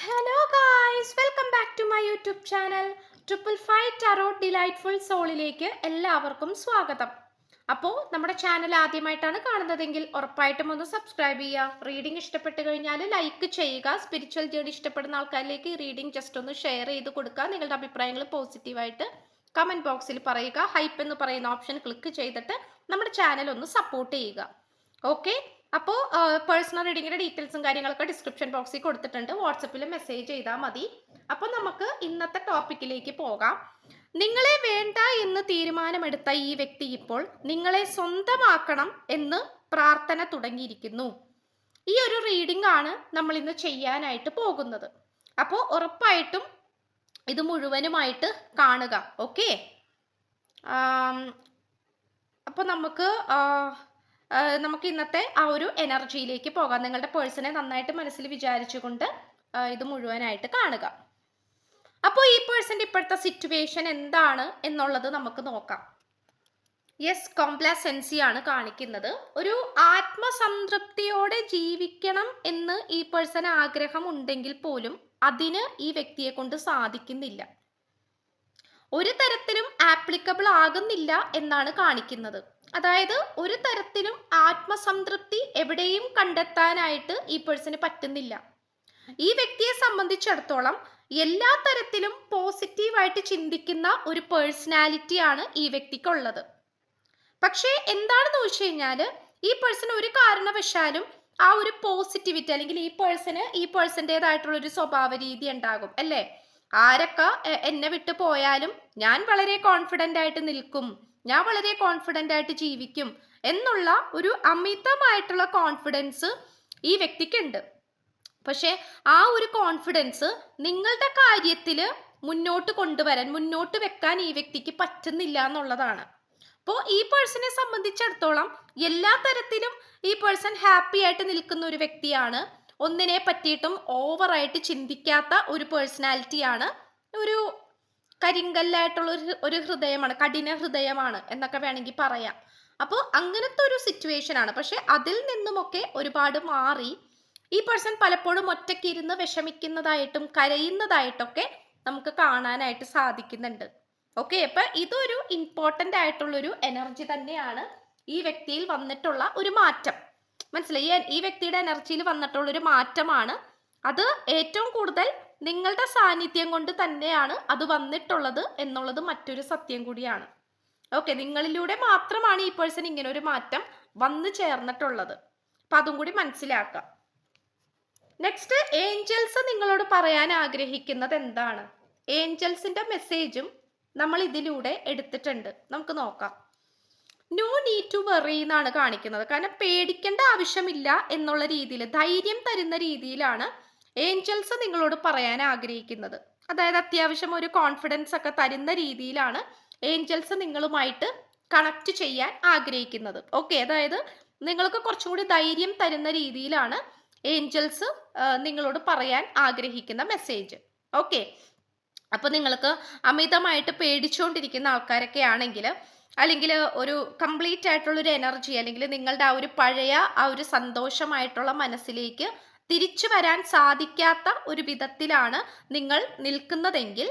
Hello guys, welcome back to my YouTube channel triple five tarot delightful സോളിലേക്ക് എല്ലാവർക്കും സ്വാഗതം. അപ്പോൾ നമ്മുടെ ചാനൽ ആദ്യമായിട്ടാണ് കാണുന്നതെങ്കിൽ ഉറപ്പായിട്ടും ഒന്ന് സബ്സ്ക്രൈബ് ചെയ്യുക. റീഡിംഗ് ഇഷ്ടപ്പെട്ട് കഴിഞ്ഞാൽ ലൈക്ക് ചെയ്യുക. സ്പിരിച്വൽ ജേർണി ഇഷ്ടപ്പെടുന്ന ആൾക്കാരിലേക്ക് ഈ റീഡിംഗ് ജസ്റ്റ് ഒന്ന് ഷെയർ ചെയ്ത് കൊടുക്കുക. നിങ്ങളുടെ അഭിപ്രായങ്ങൾ പോസിറ്റീവായിട്ട് കമൻറ്റ് ബോക്സിൽ പറയുക. ഹൈപ്പ് എന്ന് പറയുന്ന ഓപ്ഷൻ ക്ലിക്ക് ചെയ്തിട്ട് നമ്മുടെ ചാനൽ ഒന്ന് സപ്പോർട്ട് ചെയ്യുക. ഓക്കെ, അപ്പോൾ പേഴ്സണൽ റീഡിങ്ങിൻ്റെ ഡീറ്റെയിൽസും കാര്യങ്ങളൊക്കെ ഡിസ്ക്രിപ്ഷൻ ബോക്സിൽ കൊടുത്തിട്ടുണ്ട്. വാട്സപ്പിൽ മെസ്സേജ് ചെയ്താൽ മതി. അപ്പോൾ നമുക്ക് ഇന്നത്തെ ടോപ്പിക്കിലേക്ക് പോകാം. നിങ്ങളെ വേണ്ട എന്ന് തീരുമാനമെടുത്ത ഈ വ്യക്തി ഇപ്പോൾ നിങ്ങളെ സ്വന്തമാക്കണം എന്ന് പ്രാർത്ഥന തുടങ്ങിയിരിക്കുന്നു. ഈ ഒരു റീഡിംഗ് ആണ് നമ്മൾ ഇന്ന് ചെയ്യാനായിട്ട് പോകുന്നത്. അപ്പോൾ ഉറപ്പായിട്ടും ഇത് മുഴുവനുമായിട്ട് കാണുക. ഓക്കെ, അപ്പോൾ നമുക്ക് ഇന്നത്തെ ആ ഒരു എനർജിയിലേക്ക് പോകാം. നിങ്ങളുടെ പേഴ്സണെ നന്നായിട്ട് മനസ്സിൽ വിചാരിച്ചുകൊണ്ട് ഇത് മുഴുവനായിട്ട് കാണുക. അപ്പോൾ ഈ പേഴ്സൻ്റെ ഇപ്പോഴത്തെ സിറ്റുവേഷൻ എന്താണ് എന്നുള്ളത് നമുക്ക് നോക്കാം. യെസ്, കോംപ്ലാസെൻസി ആണ് കാണിക്കുന്നത്. ഒരു ആത്മസംതൃപ്തിയോടെ ജീവിക്കണം എന്ന് ഈ പേഴ്സൺ ആഗ്രഹം ഉണ്ടെങ്കിൽ പോലും അതിന് ഈ വ്യക്തിയെ കൊണ്ട് സാധിക്കുന്നില്ല. ഒരു തരത്തിലും ആപ്ലിക്കബിൾ ആകുന്നില്ല എന്നാണ് കാണിക്കുന്നത്. അതായത് ഒരു തരത്തിലും ആത്മസംതൃപ്തി എവിടെയും കണ്ടെത്താനായിട്ട് ഈ പേഴ്സന് പറ്റുന്നില്ല. ഈ വ്യക്തിയെ സംബന്ധിച്ചിടത്തോളം എല്ലാ തരത്തിലും പോസിറ്റീവായിട്ട് ചിന്തിക്കുന്ന ഒരു പേഴ്സണാലിറ്റിയാണ് ഈ വ്യക്തിക്കുള്ളത്. പക്ഷേ എന്താണെന്ന് വെച്ച് കഴിഞ്ഞാൽ ഈ പേഴ്സൺ ഒരു കാരണവശാലും ആ ഒരു പോസിറ്റിവിറ്റി, അല്ലെങ്കിൽ ഈ പേഴ്സൻ്റെതായിട്ടുള്ള ഒരു സ്വഭാവ രീതി ഉണ്ടാകും അല്ലേ. ആരൊക്കെ എന്നെ വിട്ടു പോയാലും ഞാൻ വളരെ കോൺഫിഡൻ്റ് ആയിട്ട് നിൽക്കും, ഞാൻ വളരെ കോൺഫിഡൻ്റ് ആയിട്ട് ജീവിക്കും എന്നുള്ള ഒരു അമിതമായിട്ടുള്ള കോൺഫിഡൻസ് ഈ വ്യക്തിക്കുണ്ട്. പക്ഷേ ആ ഒരു കോൺഫിഡൻസ് നിങ്ങളുടെ കാര്യത്തിൽ മുന്നോട്ട് വെക്കാൻ ഈ വ്യക്തിക്ക് പറ്റുന്നില്ല എന്നുള്ളതാണ്. അപ്പോൾ ഈ പേഴ്സണെ സംബന്ധിച്ചിടത്തോളം എല്ലാ തരത്തിലും ഈ പേഴ്സൺ ഹാപ്പി ആയിട്ട് നിൽക്കുന്ന ഒരു വ്യക്തിയാണ്. ഒന്നിനെ പറ്റിയിട്ടും ഓവറായിട്ട് ചിന്തിക്കാത്ത ഒരു പേഴ്സണാലിറ്റിയാണ്. ഒരു കരിങ്കല്ലായിട്ടുള്ള ഒരു ഹൃദയമാണ്, കഠിന ഹൃദയമാണ് എന്നൊക്കെ വേണമെങ്കിൽ പറയാം. അപ്പോൾ അങ്ങനത്തെ ഒരു സിറ്റുവേഷൻ ആണ്. പക്ഷെ അതിൽ നിന്നുമൊക്കെ ഒരുപാട് മാറി ഈ പേഴ്സൺ പലപ്പോഴും ഒറ്റയ്ക്ക് ഇരുന്ന് വിഷമിക്കുന്നതായിട്ടും കരയുന്നതായിട്ടൊക്കെ നമുക്ക് കാണാനായിട്ട് സാധിക്കുന്നുണ്ട്. ഓക്കെ, അപ്പൊ ഇതൊരു ഇമ്പോർട്ടൻ്റ് ആയിട്ടുള്ളൊരു എനർജി തന്നെയാണ് ഈ വ്യക്തിയിൽ വന്നിട്ടുള്ള ഒരു മാറ്റം. മനസ്സിലായി? ഈ വ്യക്തിയുടെ എനർജിയിൽ വന്നിട്ടുള്ളൊരു മാറ്റമാണ് അത്. ഏറ്റവും കൂടുതൽ നിങ്ങളുടെ സാന്നിധ്യം കൊണ്ട് തന്നെയാണ് അത് വന്നിട്ടുള്ളത് എന്നുള്ളത് മറ്റൊരു സത്യം കൂടിയാണ്. ഓക്കെ, നിങ്ങളിലൂടെ മാത്രമാണ് ഈ പേഴ്സൺ ഇങ്ങനെ ഒരു മാറ്റം വന്നു ചേർന്നിട്ടുള്ളത്. അപ്പൊ അതും കൂടി മനസ്സിലാക്കാം. നെക്സ്റ്റ്, ഏഞ്ചൽസ് നിങ്ങളോട് പറയാൻ ആഗ്രഹിക്കുന്നത് എന്താണ്? ഏഞ്ചൽസിന്റെ മെസ്സേജും നമ്മൾ ഇതിലൂടെ എടുത്തിട്ടുണ്ട്. നമുക്ക് നോക്കാം. നോ നീഡ് ടു വെറി എന്നാണ് കാണിക്കുന്നത്. കാരണം പേടിക്കേണ്ട ആവശ്യമില്ല എന്നുള്ള രീതിയിൽ, ധൈര്യം തരുന്ന രീതിയിലാണ് ഏഞ്ചൽസ് നിങ്ങളോട് പറയാൻ ആഗ്രഹിക്കുന്നത്. അതായത് അത്യാവശ്യം ഒരു കോൺഫിഡൻസ് ഒക്കെ തരുന്ന രീതിയിലാണ് ഏഞ്ചൽസ് നിങ്ങളുമായിട്ട് കണക്ട് ചെയ്യാൻ ആഗ്രഹിക്കുന്നത്. ഓക്കെ, അതായത് നിങ്ങൾക്ക് കുറച്ചും കൂടി ധൈര്യം തരുന്ന രീതിയിലാണ് ഏഞ്ചൽസ് നിങ്ങളോട് പറയാൻ ആഗ്രഹിക്കുന്ന മെസ്സേജ്. ഓക്കെ, അപ്പോൾ നിങ്ങൾക്ക് അമിതമായിട്ട് പേടിച്ചുകൊണ്ടിരിക്കുന്ന ആൾക്കാരൊക്കെ ആണെങ്കിൽ, അല്ലെങ്കിൽ ഒരു കംപ്ലീറ്റ് ആയിട്ടുള്ളൊരു എനർജി, അല്ലെങ്കിൽ നിങ്ങളുടെ ആ ഒരു പഴയ ആ ഒരു സന്തോഷമായിട്ടുള്ള മനസ്സിലേക്ക് തിരിച്ചു വരാൻ സാധിക്കാത്ത ഒരു വിധത്തിലാണ് നിങ്ങൾ നിൽക്കുന്നതെങ്കിൽ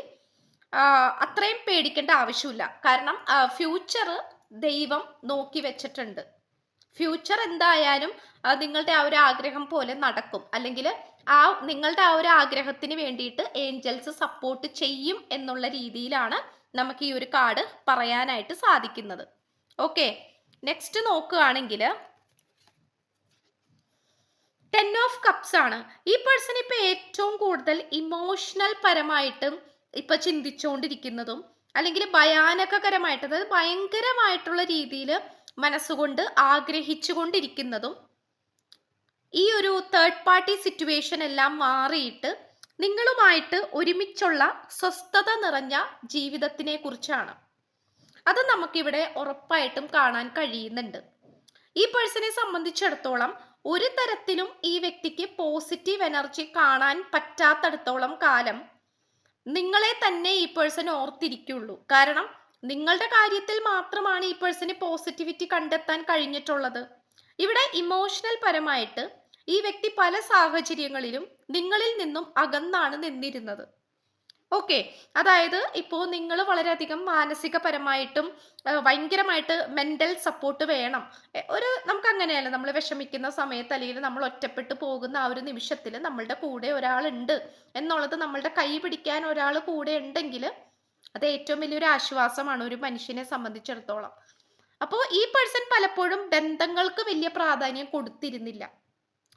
അത്രയും പേടിക്കേണ്ട ആവശ്യമില്ല. കാരണം ഫ്യൂച്ചർ ദൈവം നോക്കി വെച്ചിട്ടുണ്ട്. ഫ്യൂച്ചർ എന്തായാലും നിങ്ങളുടെ ആ ഒരു ആഗ്രഹം പോലെ നടക്കും, അല്ലെങ്കിൽ നിങ്ങളുടെ ആ ഒരു ആഗ്രഹത്തിന് വേണ്ടിയിട്ട് ഏഞ്ചൽസ് സപ്പോർട്ട് ചെയ്യും എന്നുള്ള രീതിയിലാണ് നമുക്ക് ഈ ഒരു കാർഡ് പറയാനായിട്ട് സാധിക്കുന്നത്. ഓക്കെ, നെക്സ്റ്റ് നോക്കുകയാണെങ്കിൽ 10 ഓഫ് കപ്സ് ആണ്. ഈ പേഴ്സൺ ഇപ്പൊ ഏറ്റവും കൂടുതൽ ഇമോഷണൽ പരമായിട്ടും ഇപ്പൊ ചിന്തിച്ചുകൊണ്ടിരിക്കുന്നതും, അല്ലെങ്കിൽ ഭയാനകരമായിട്ട്, അതായത് ഭയങ്കരമായിട്ടുള്ള രീതിയിൽ മനസ്സുകൊണ്ട് ആഗ്രഹിച്ചുകൊണ്ടിരിക്കുന്നതും ഈ ഒരു തേർഡ് പാർട്ടി സിറ്റുവേഷൻ എല്ലാം മാറിയിട്ട് നിങ്ങളുമായിട്ട് ഒരുമിച്ചുള്ള സ്വസ്ഥത നിറഞ്ഞ ജീവിതത്തിനെ കുറിച്ചാണ്. അത് നമുക്കിവിടെ ഉറപ്പായിട്ടും കാണാൻ കഴിയുന്നുണ്ട്. ഈ പേഴ്സണെ സംബന്ധിച്ചിടത്തോളം ഒരു തരത്തിലും ഈ വ്യക്തിക്ക് പോസിറ്റീവ് എനർജി കാണാൻ പറ്റാത്തടത്തോളം കാലം നിങ്ങളെ തന്നെ ഈ പേഴ്സൺ ഓർത്തിരിക്കുള്ളൂ. കാരണം നിങ്ങളുടെ കാര്യത്തിൽ മാത്രമാണ് ഈ പേഴ്സണ് പോസിറ്റിവിറ്റി കണ്ടെത്താൻ കഴിഞ്ഞിട്ടുള്ളത്. ഇവിടെ ഇമോഷണൽ പരമായിട്ട് ഈ വ്യക്തി പല സാഹചര്യങ്ങളിലും നിങ്ങളിൽ നിന്നും അകന്നാണ് നിന്നിരുന്നത്. ഓക്കെ. അതായത് ഇപ്പോൾ നിങ്ങൾ വളരെയധികം മാനസികപരമായിട്ടും ഭയങ്കരമായിട്ട് മെന്റൽ സപ്പോർട്ട് വേണം. ഒരു നമുക്ക് അങ്ങനെയല്ല, നമ്മൾ വിഷമിക്കുന്ന സമയത്ത് അല്ലെങ്കിൽ നമ്മൾ ഒറ്റപ്പെട്ടു പോകുന്ന ആ ഒരു നിമിഷത്തിൽ നമ്മളുടെ കൂടെ ഒരാളുണ്ട് എന്നുള്ളത്, നമ്മളുടെ കൈ പിടിക്കാൻ ഒരാൾ കൂടെ ഉണ്ടെങ്കിൽ അത് ഏറ്റവും വലിയൊരു ആശ്വാസമാണ് ഒരു മനുഷ്യനെ സംബന്ധിച്ചിടത്തോളം. അപ്പോൾ ഈ പേഴ്സൺ പലപ്പോഴും ബന്ധങ്ങൾക്ക് വലിയ പ്രാധാന്യം കൊടുത്തിരുന്നില്ല,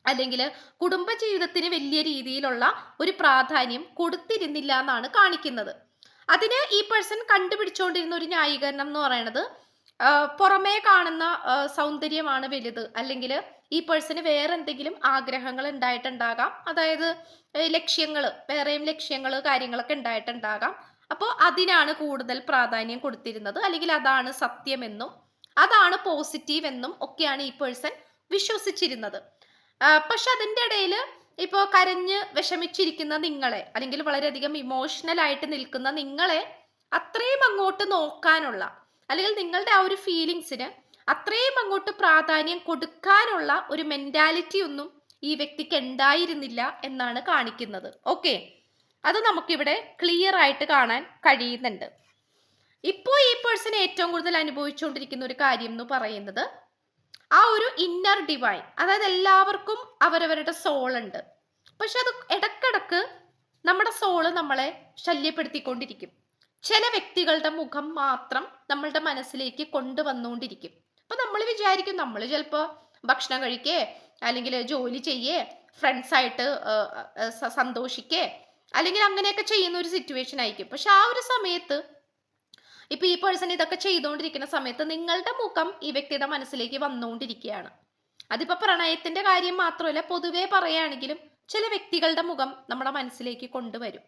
അല്ലെങ്കിൽ കുടുംബ ജീവിതത്തിന് വലിയ രീതിയിലുള്ള ഒരു പ്രാധാന്യം കൊടുത്തിരുന്നില്ല എന്നാണ് കാണിക്കുന്നത്. അതിന് ഈ പേഴ്സൺ കണ്ടുപിടിച്ചുകൊണ്ടിരുന്ന ഒരു ന്യായീകരണം എന്ന് പറയുന്നത്, പുറമേ കാണുന്ന സൗന്ദര്യമാണ് വലുത്, അല്ലെങ്കിൽ ഈ പേഴ്സണ് വേറെ എന്തെങ്കിലും ആഗ്രഹങ്ങൾ ഉണ്ടായിട്ടുണ്ടാകാം. അതായത് ലക്ഷ്യങ്ങൾ, വേറെയും ലക്ഷ്യങ്ങൾ കാര്യങ്ങളൊക്കെ ഉണ്ടായിട്ടുണ്ടാകാം. അപ്പോൾ അതിനാണ് കൂടുതൽ പ്രാധാന്യം കൊടുത്തിരുന്നത്, അല്ലെങ്കിൽ അതാണ് സത്യമെന്നും അതാണ് പോസിറ്റീവ് എന്നും ഒക്കെയാണ് ഈ പേഴ്സൺ വിശ്വസിച്ചിരുന്നത്. പക്ഷെ അതിൻ്റെ ഇടയിൽ ഇപ്പോൾ കരഞ്ഞ് വിഷമിച്ചിരിക്കുന്ന നിങ്ങളെ, അല്ലെങ്കിൽ വളരെയധികം ഇമോഷണൽ ആയിട്ട് നിൽക്കുന്ന നിങ്ങളെ അത്രയും അങ്ങോട്ട് നോക്കാനുള്ള, അല്ലെങ്കിൽ നിങ്ങളുടെ ആ ഒരു ഫീലിങ്സിന് അത്രയും അങ്ങോട്ട് പ്രാധാന്യം കൊടുക്കാനുള്ള ഒരു മെന്റാലിറ്റി ഒന്നും ഈ വ്യക്തിക്ക് ഉണ്ടായിരുന്നില്ല എന്നാണ് കാണിക്കുന്നത്. ഓക്കെ, അത് നമുക്കിവിടെ ക്ലിയർ ആയിട്ട് കാണാൻ കഴിയുന്നുണ്ട്. ഇപ്പോൾ ഈ പേഴ്സൺ ഏറ്റവും കൂടുതൽ അനുഭവിച്ചുകൊണ്ടിരിക്കുന്ന ഒരു കാര്യം എന്ന് പറയുന്നത് ആ ഒരു ഇന്നർ ഡിവൈൻ. അതായത് എല്ലാവർക്കും അവരവരുടെ സോൾ ഉണ്ട്, പക്ഷെ അത് ഇടക്കിടക്ക് നമ്മുടെ സോള് നമ്മളെ ശല്യപ്പെടുത്തിക്കൊണ്ടിരിക്കും. ചില വ്യക്തികളുടെ മുഖം മാത്രം നമ്മളുടെ മനസ്സിലേക്ക് കൊണ്ടുവന്നുകൊണ്ടിരിക്കും. അപ്പൊ നമ്മൾ വിചാരിക്കും നമ്മൾ ചിലപ്പോൾ ഭക്ഷണം കഴിക്കേ, അല്ലെങ്കിൽ ജോലി ചെയ്യേ, ഫ്രണ്ട്സായിട്ട് സന്തോഷിക്കേ, അല്ലെങ്കിൽ അങ്ങനെയൊക്കെ ചെയ്യുന്ന ഒരു സിറ്റുവേഷൻ ആയിരിക്കും. പക്ഷെ ആ ഒരു സമയത്ത്, ഇപ്പൊ ഈ പേഴ്സൺ ഇതൊക്കെ ചെയ്തുകൊണ്ടിരിക്കുന്ന സമയത്ത് നിങ്ങളുടെ മുഖം ഈ വ്യക്തിയുടെ മനസ്സിലേക്ക് വന്നുകൊണ്ടിരിക്കുകയാണ്. അതിപ്പോ പ്രണയത്തിന്റെ കാര്യം മാത്രമല്ല, പൊതുവെ പറയുകയാണെങ്കിലും ചില വ്യക്തികളുടെ മുഖം നമ്മുടെ മനസ്സിലേക്ക് കൊണ്ടുവരും.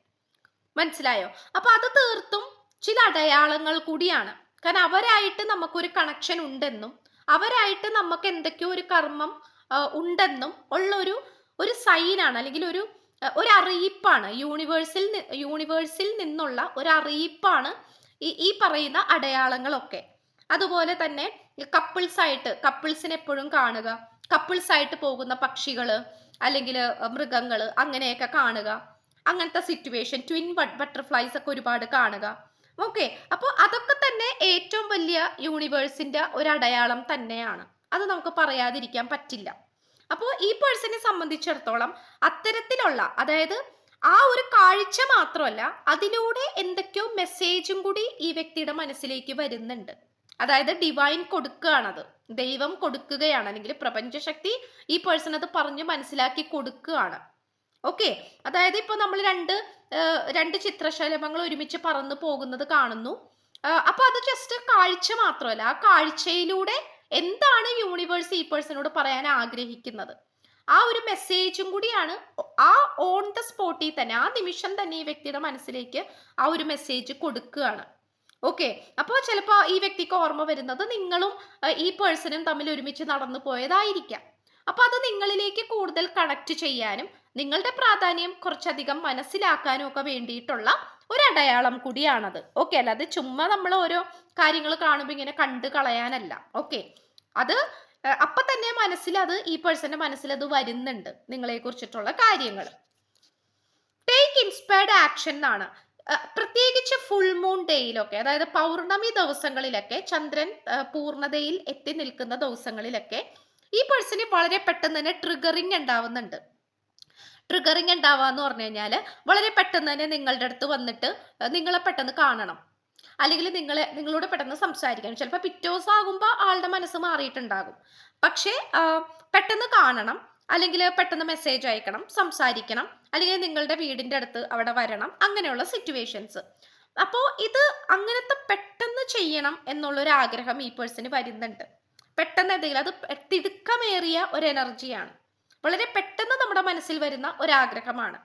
മനസ്സിലായോ? അപ്പൊ അത് തീർത്തും ചില അടയാളങ്ങൾ കൂടിയാണ്. കാരണം അവരായിട്ട് നമുക്കൊരു കണക്ഷൻ ഉണ്ടെന്നും അവരായിട്ട് നമുക്ക് എന്തൊക്കെയോ ഒരു കർമ്മം ഉണ്ടെന്നും ഉള്ള ഒരു സൈനാണ്, അല്ലെങ്കിൽ ഒരു അറിയിപ്പാണ്. യൂണിവേഴ്സിൽ നിന്നുള്ള ഒരു അറിയിപ്പാണ് ഈ പറയുന്ന അടയാളങ്ങളൊക്കെ. അതുപോലെ തന്നെ കപ്പിൾസിനെ എപ്പോഴും കാണുക, കപ്പിൾസായിട്ട് പോകുന്ന പക്ഷികള് അല്ലെങ്കിൽ മൃഗങ്ങള് അങ്ങനെയൊക്കെ കാണുക, അങ്ങനത്തെ സിറ്റുവേഷൻ, ട്വിൻ ബട്ടർഫ്ലൈസ് ഒക്കെ ഒരുപാട് കാണുക. ഓക്കെ, അപ്പോൾ അതൊക്കെ തന്നെ ഏറ്റവും വലിയ യൂണിവേഴ്സിന്റെ ഒരു അടയാളം തന്നെയാണ്. അത് നമുക്ക് പറയാതിരിക്കാൻ പറ്റില്ല. അപ്പോൾ ഈ പേഴ്സണെ സംബന്ധിച്ചിടത്തോളം അത്തരത്തിലുള്ള, അതായത് ആ ഒരു കാഴ്ച മാത്രമല്ല, അതിലൂടെ എന്തൊക്കെയോ മെസ്സേജും കൂടി ഈ വ്യക്തിയുടെ മനസ്സിലേക്ക് വരുന്നുണ്ട്. അതായത് ഡിവൈൻ കൊടുക്കുകയാണത്, ദൈവം കൊടുക്കുകയാണ്, അല്ലെങ്കിൽ പ്രപഞ്ചശക്തി ഈ പേഴ്സൺ അത് പറഞ്ഞ് മനസ്സിലാക്കി കൊടുക്കുകയാണ്. ഓക്കെ, അതായത് ഇപ്പൊ നമ്മൾ രണ്ട് ചിത്രശലഭങ്ങൾ ഒരുമിച്ച് പറന്നു പോകുന്നത് കാണുന്നു. അപ്പൊ അത് ജസ്റ്റ് കാഴ്ച മാത്രമല്ല, ആ കാഴ്ചയിലൂടെ എന്താണ് യൂണിവേഴ്സ് ഈ പേഴ്സണോട് പറയാൻ ആഗ്രഹിക്കുന്നത്, ആ ഒരു മെസ്സേജും കൂടിയാണ് ആ ഓൺ ദ സ്പോട്ടിൽ തന്നെ, ആ നിമിഷം തന്നെ ഈ വ്യക്തിയുടെ മനസ്സിലേക്ക് ആ ഒരു മെസ്സേജ് കൊടുക്കുകയാണ്. ഓക്കെ, അപ്പോൾ ചിലപ്പോൾ ഈ വ്യക്തിക്ക് ഓർമ്മ വരുന്നത് നിങ്ങളും ഈ പേഴ്സണും തമ്മിൽ ഒരുമിച്ച് നടന്നു പോയതായിരിക്കാം. അപ്പൊ അത് നിങ്ങളിലേക്ക് കൂടുതൽ കണക്ട് ചെയ്യാനും നിങ്ങളുടെ പ്രാധാന്യം കുറച്ചധികം മനസ്സിലാക്കാനും ഒക്കെ വേണ്ടിയിട്ടുള്ള ഒരു അടയാളം കൂടിയാണത്. ഓക്കെ, അല്ല അത് ചുമ്മാ നമ്മൾ ഓരോ കാര്യങ്ങൾ കാണുമ്പോൾ ഇങ്ങനെ കണ്ടു കളയാനല്ല. ഓക്കെ, അത് അപ്പൊ തന്നെ ഈ പേഴ്സന്റെ മനസ്സിൽ അത് വരുന്നുണ്ട്, നിങ്ങളെ കുറിച്ചിട്ടുള്ള കാര്യങ്ങൾ. ടേക്ക് ഇൻസ്പയർഡ് ആക്ഷൻ എന്നാണ്. പ്രത്യേകിച്ച് ഫുൾ മൂൺ ഡേയിലൊക്കെ, അതായത് പൗർണമി ദിവസങ്ങളിലൊക്കെ, ചന്ദ്രൻ പൂർണ്ണതയിൽ എത്തി നിൽക്കുന്ന ദിവസങ്ങളിലൊക്കെ ഈ പേഴ്സണ് വളരെ പെട്ടെന്ന് തന്നെ ട്രിഗറിങ് ഉണ്ടാവുന്നുണ്ട്. ട്രിഗറിങ് ഉണ്ടാവാന്ന് പറഞ്ഞു കഴിഞ്ഞാൽ വളരെ പെട്ടെന്ന് തന്നെ നിങ്ങളുടെ അടുത്ത് വന്നിട്ട് നിങ്ങളെ പെട്ടെന്ന് കാണണം, അല്ലെങ്കിൽ നിങ്ങളോട് പെട്ടെന്ന് സംസാരിക്കണം. ചിലപ്പോൾ പിറ്റേ ദിവസം ആകുമ്പോൾ ആളുടെ മനസ്സ് മാറിയിട്ടുണ്ടാകും, പക്ഷേ പെട്ടെന്ന് കാണണം, അല്ലെങ്കിൽ പെട്ടെന്ന് മെസ്സേജ് അയക്കണം, സംസാരിക്കണം, അല്ലെങ്കിൽ നിങ്ങളുടെ വീടിൻ്റെ അടുത്ത് അവിടെ വരണം, അങ്ങനെയുള്ള സിറ്റുവേഷൻസ്. അപ്പോൾ ഇത് അങ്ങനത്തെ പെട്ടെന്ന് ചെയ്യണം എന്നുള്ളൊരു ആഗ്രഹം ഈ പേഴ്സണ് വരുന്നുണ്ട്. പെട്ടെന്ന് എന്തെങ്കിലും, അത് തിടുക്കമേറിയ ഒരു എനർജിയാണ്, വളരെ പെട്ടെന്ന് നമ്മുടെ മനസ്സിൽ വരുന്ന ഒരാഗ്രഹമാണ്.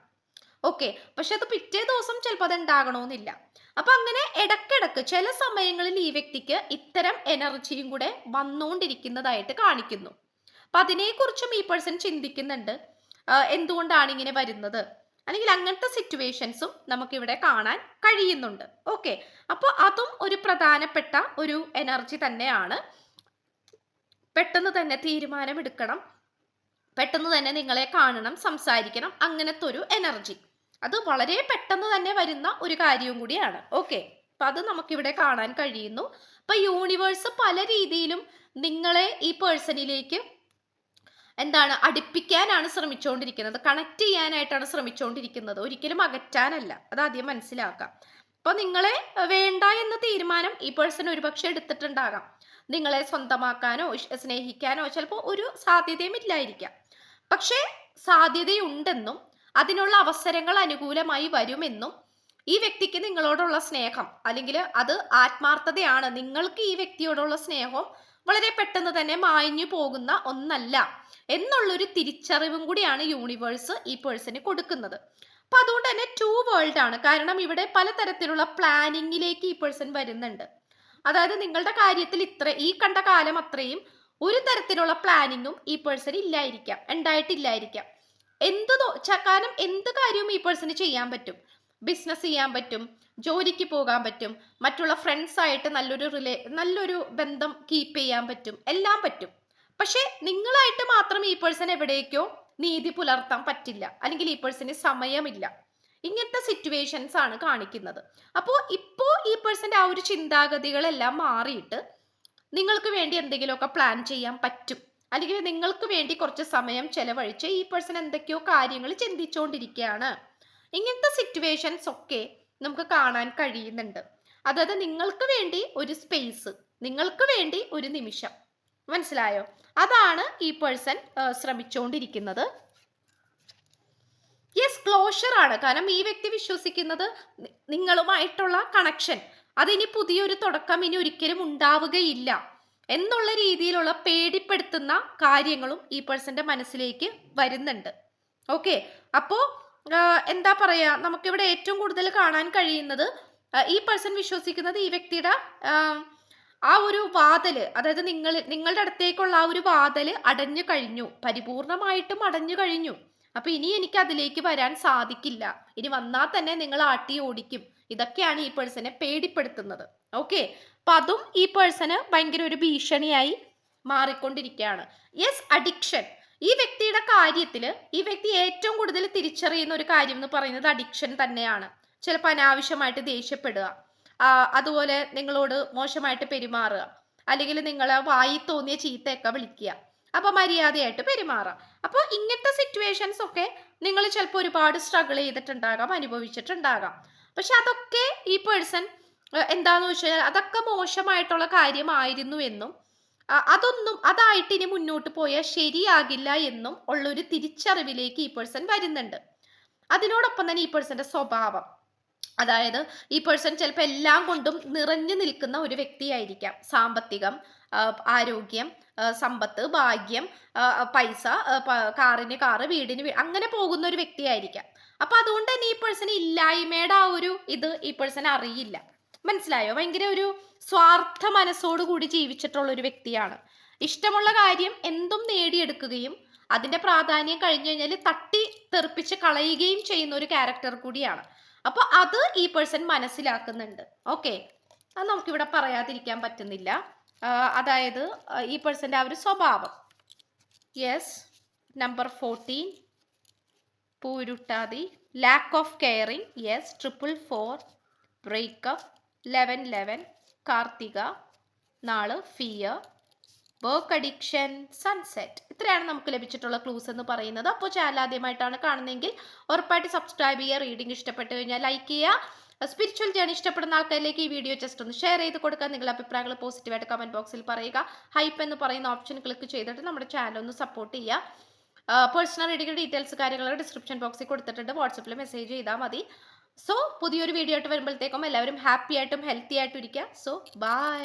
ഓക്കെ, പക്ഷെ അത് പിറ്റേ ദിവസം ചിലപ്പോൾ അത് ഉണ്ടാകണമെന്നില്ല. അപ്പൊ അങ്ങനെ ഇടക്കിടക്ക് ചില സമയങ്ങളിൽ ഈ വ്യക്തിക്ക് ഇത്തരം എനർജിയും കൂടെ വന്നുകൊണ്ടിരിക്കുന്നതായിട്ട് കാണിക്കുന്നു. അപ്പൊ അതിനെക്കുറിച്ചും ഈ പേഴ്സൺ ചിന്തിക്കുന്നുണ്ട്, എന്തുകൊണ്ടാണ് ഇങ്ങനെ വരുന്നത്, അല്ലെങ്കിൽ അങ്ങനത്തെ സിറ്റുവേഷൻസും നമുക്കിവിടെ കാണാൻ കഴിയുന്നുണ്ട്. ഓക്കെ, അപ്പോൾ അതും ഒരു പ്രധാനപ്പെട്ട ഒരു എനർജി തന്നെയാണ്. പെട്ടെന്ന് തന്നെ തീരുമാനമെടുക്കണം, പെട്ടെന്ന് തന്നെ നിങ്ങളെ കാണണം, സംസാരിക്കണം, അങ്ങനത്തെ ഒരു എനർജി. അത് വളരെ പെട്ടെന്ന് തന്നെ വരുന്ന ഒരു കാര്യവും കൂടിയാണ്. ഓക്കെ, അപ്പൊ അത് നമുക്കിവിടെ കാണാൻ കഴിയുന്നു. അപ്പൊ യൂണിവേഴ്സ് പല രീതിയിലും നിങ്ങളെ ഈ പേഴ്സണിലേക്ക് എന്താണ് അടുപ്പിക്കാനാണ് ശ്രമിച്ചുകൊണ്ടിരിക്കുന്നത്, കണക്ട് ചെയ്യാനായിട്ടാണ് ശ്രമിച്ചുകൊണ്ടിരിക്കുന്നത്, ഒരിക്കലും അകറ്റാനല്ല. അത് ആദ്യം മനസ്സിലാക്കാം. അപ്പൊ നിങ്ങളെ വേണ്ട എന്ന തീരുമാനം ഈ പേഴ്സൺ ഒരുപക്ഷെ എടുത്തിട്ടുണ്ടാകാം. നിങ്ങളെ സ്വന്തമാക്കാനോ സ്നേഹിക്കാനോ ചിലപ്പോൾ ഒരു സാധ്യതയും ഇല്ലായിരിക്കാം. പക്ഷേ സാധ്യതയുണ്ടെന്നും അതിനുള്ള അവസരങ്ങൾ അനുകൂലമായി വരുമെന്നും ഈ വ്യക്തിക്ക് നിങ്ങളോടുള്ള സ്നേഹം, അല്ലെങ്കിൽ അത് ആത്മാർത്ഥതയാണ്, നിങ്ങൾക്ക് ഈ വ്യക്തിയോടുള്ള സ്നേഹം വളരെ പെട്ടെന്ന് തന്നെ മായഞ്ഞു പോകുന്ന ഒന്നല്ല എന്നുള്ളൊരു തിരിച്ചറിവും കൂടിയാണ് യൂണിവേഴ്സ് ഈ പേഴ്സണ് കൊടുക്കുന്നത്. അപ്പൊ അതുകൊണ്ട് തന്നെ 2 വേൾഡ് ആണ്. കാരണം ഇവിടെ പലതരത്തിലുള്ള പ്ലാനിങ്ങിലേക്ക് ഈ പേഴ്സൺ വരുന്നുണ്ട്. അതായത് നിങ്ങളുടെ കാര്യത്തിൽ ഈ കണ്ട കാലം അത്രയും ഒരു തരത്തിലുള്ള പ്ലാനിങ്ങും ഈ പേഴ്സൺ ഇല്ലായിരിക്കാം, ഉണ്ടായിട്ടില്ലായിരിക്കാം. കാരണം എന്ത് കാര്യവും ഈ പേഴ്സണ് ചെയ്യാൻ പറ്റും. ബിസിനസ് ചെയ്യാൻ പറ്റും, ജോലിക്ക് പോകാൻ പറ്റും, മറ്റുള്ള ഫ്രണ്ട്സ് ആയിട്ട് നല്ലൊരു ബന്ധം കീപ്പ് ചെയ്യാൻ പറ്റും, എല്ലാം പറ്റും. പക്ഷെ നിങ്ങളായിട്ട് മാത്രം ഈ പേഴ്സൺ എവിടേക്കോ നീതി പുലർത്താൻ പറ്റില്ല, അല്ലെങ്കിൽ ഈ പേഴ്സന് സമയമില്ല. ഇങ്ങനത്തെ സിറ്റുവേഷൻസ് ആണ് കാണിക്കുന്നത്. അപ്പോൾ ഈ പേഴ്സന്റെ ആ ഒരു ചിന്താഗതികളെല്ലാം മാറിയിട്ട് നിങ്ങൾക്ക് വേണ്ടി എന്തെങ്കിലുമൊക്കെ പ്ലാൻ ചെയ്യാൻ പറ്റും, അല്ലെങ്കിൽ നിങ്ങൾക്ക് വേണ്ടി കുറച്ച് സമയം ചെലവഴിച്ച് ഈ പേഴ്സൺ എന്തൊക്കെയോ കാര്യങ്ങൾ ചിന്തിച്ചുകൊണ്ടിരിക്കുകയാണ്. ഇങ്ങനത്തെ സിറ്റുവേഷൻസ് ഒക്കെ നമുക്ക് കാണാൻ കഴിയുന്നുണ്ട്. അതായത് നിങ്ങൾക്ക് വേണ്ടി ഒരു സ്പേസ്, നിങ്ങൾക്ക് വേണ്ടി ഒരു നിമിഷം. മനസ്സിലായോ? അതാണ് ഈ പേഴ്സൺ ശ്രമിച്ചുകൊണ്ടിരിക്കുന്നത്. യെസ്, ക്ലോഷർ ആണ്. കാരണം ഈ വ്യക്തി വിശ്വസിക്കുന്നത് നിങ്ങളുമായിട്ടുള്ള കണക്ഷൻ അതിനി പുതിയൊരു തുടക്കം ഇനി ഒരിക്കലും ഉണ്ടാവുകയില്ല എന്നുള്ള രീതിയിലുള്ള പേടിപ്പെടുത്തുന്ന കാര്യങ്ങളും ഈ പേഴ്സന്റെ മനസ്സിലേക്ക് വരുന്നുണ്ട്. ഓക്കെ, അപ്പോ എന്താ പറയാ, നമുക്കിവിടെ ഏറ്റവും കൂടുതൽ കാണാൻ കഴിയുന്നത് ഈ പേഴ്സൺ വിശ്വസിക്കുന്നത് ഈ വ്യക്തിയുടെ ആ ഒരു വാതില്, അതായത് നിങ്ങളുടെ അടുത്തേക്കുള്ള ആ ഒരു വാതില് അടഞ്ഞു കഴിഞ്ഞു, പരിപൂർണമായിട്ടും അടഞ്ഞു കഴിഞ്ഞു. അപ്പൊ ഇനി എനിക്ക് അതിലേക്ക് വരാൻ സാധിക്കില്ല, ഇനി വന്നാൽ തന്നെ നിങ്ങൾ ആട്ടി ഓടിക്കും. ഇതൊക്കെയാണ് ഈ പേഴ്സണെ പേടിപ്പെടുത്തുന്നത്. ഓക്കെ, അപ്പൊ അതും ഈ പേഴ്സണ് ഭയങ്കര ഒരു മാറിക്കൊണ്ടിരിക്കുകയാണ്. Yes, addiction. ഈ വ്യക്തിയുടെ കാര്യത്തിൽ ഈ വ്യക്തി ഏറ്റവും കൂടുതൽ തിരിച്ചറിയുന്ന ഒരു കാര്യം എന്ന് പറയുന്നത് അഡിക്ഷൻ തന്നെയാണ്. ചിലപ്പോൾ അനാവശ്യമായിട്ട് ദേഷ്യപ്പെടുക, അതുപോലെ നിങ്ങളോട് മോശമായിട്ട് പെരുമാറുക, അല്ലെങ്കിൽ നിങ്ങളെ വായി തോന്നിയ ചീത്തയൊക്കെ വിളിക്കുക, അപ്പൊ മര്യാദയായിട്ട് പെരുമാറുക. അപ്പോൾ ഇങ്ങനത്തെ സിറ്റുവേഷൻസ് ഒക്കെ നിങ്ങൾ ചിലപ്പോൾ ഒരുപാട് സ്ട്രഗിൾ ചെയ്തിട്ടുണ്ടാകാം, അനുഭവിച്ചിട്ടുണ്ടാകാം. പക്ഷെ അതൊക്കെ ഈ പേഴ്സൺ എന്താന്ന് വെച്ചാൽ അതൊക്കെ മോശമായിട്ടുള്ള കാര്യമായിരുന്നു എന്നും അതായിട്ട് ഇനി മുന്നോട്ട് പോയാൽ ശരിയാകില്ല എന്നും ഉള്ളൊരു തിരിച്ചറിവിലേക്ക് ഈ പേഴ്സൺ വരുന്നുണ്ട്. അതിനോടൊപ്പം തന്നെ ഈ പേഴ്സന്റെ സ്വഭാവം, അതായത് ഈ പേഴ്സൺ ചിലപ്പോൾ എല്ലാം കൊണ്ടും നിറഞ്ഞു നിൽക്കുന്ന ഒരു വ്യക്തിയായിരിക്കാം. സാമ്പത്തികം, ആരോഗ്യം, സമ്പത്ത്, ഭാഗ്യം, പൈസ, കാറിന് കാറ്, വീടിന് അങ്ങനെ പോകുന്ന ഒരു വ്യക്തിയായിരിക്കാം. അപ്പൊ അതുകൊണ്ട് തന്നെ ഈ പേഴ്സൺ ഇല്ലായ്മയുടെ ആ ഒരു ഈ പേഴ്സൺ അറിയില്ല. മനസ്സിലായോ? ഭയങ്കര ഒരു സ്വാർത്ഥ മനസ്സോടു കൂടി ജീവിച്ചിട്ടുള്ള ഒരു വ്യക്തിയാണ്. ഇഷ്ടമുള്ള കാര്യം എന്തും നേടിയെടുക്കുകയും അതിന്റെ പ്രാധാന്യം കഴിഞ്ഞു കഴിഞ്ഞാൽ തട്ടി തെറിപ്പിച്ച് കളയുകയും ചെയ്യുന്ന ഒരു ക്യാരക്ടർ കൂടിയാണ്. അപ്പൊ അത് ഈ പേഴ്സൺ മനസ്സിലാക്കുന്നുണ്ട്. ഓക്കെ, അത് നമുക്കിവിടെ പറയാതിരിക്കാൻ പറ്റുന്നില്ല. അതായത് ഈ പേഴ്സന്റെ ആ ഒരു സ്വഭാവം. Yes, number 14 Pooruruttathi, lack of caring. Yes, 444 breakup, 1111 Karthika, നാള് ഫിയർ, വർക്ക് അഡിക്ഷൻ, സൺസെറ്റ്. ഇത്രയാണ് നമുക്ക് ലഭിച്ചിട്ടുള്ള ക്ലൂസ് എന്ന് പറയുന്നത്. അപ്പോൾ ചാനൽ ആദ്യമായിട്ടാണ് കാണുന്നതെങ്കിൽ ഉറപ്പായിട്ട് സബ്സ്ക്രൈബ് ചെയ്യുക. റീഡിംഗ് ഇഷ്ടപ്പെട്ട് കഴിഞ്ഞാൽ ലൈക്ക് ചെയ്യുക. സ്പിരിച്വൽ ജേണി ഇഷ്ടപ്പെടുന്ന ആൾക്കാരിലേക്ക് ഈ വീഡിയോ ജസ്റ്റ് ഒന്ന് ഷെയർ ചെയ്ത് കൊടുക്കുക. നിങ്ങളുടെ അഭിപ്രായങ്ങൾ പോസിറ്റീവായിട്ട് കമന്റ് ബോക്സിൽ പറയുക. ഹൈപ്പ് എന്ന് പറയുന്ന ഓപ്ഷൻ ക്ലിക്ക് ചെയ്തിട്ട് നമ്മുടെ ചാനൽ ഒന്ന് സപ്പോർട്ട് ചെയ്യുക. പേഴ്സണൽ റീഡിംഗ് ഡീറ്റെയിൽസ് കാര്യങ്ങൾ ഡിസ്ക്രിപ്ഷൻ ബോക്സിൽ കൊടുത്തിട്ടുണ്ട്, വാട്സപ്പിൽ മെസ്സേജ് ചെയ്താൽ മതി. സോ പുതിയൊരു വീഡിയോ ആയിട്ട് വരുമ്പോഴത്തേക്കും എല്ലാവരും ഹാപ്പി ആയിട്ടും ഹെൽത്തി ആയിട്ടും ഇരിക്കുക. So by.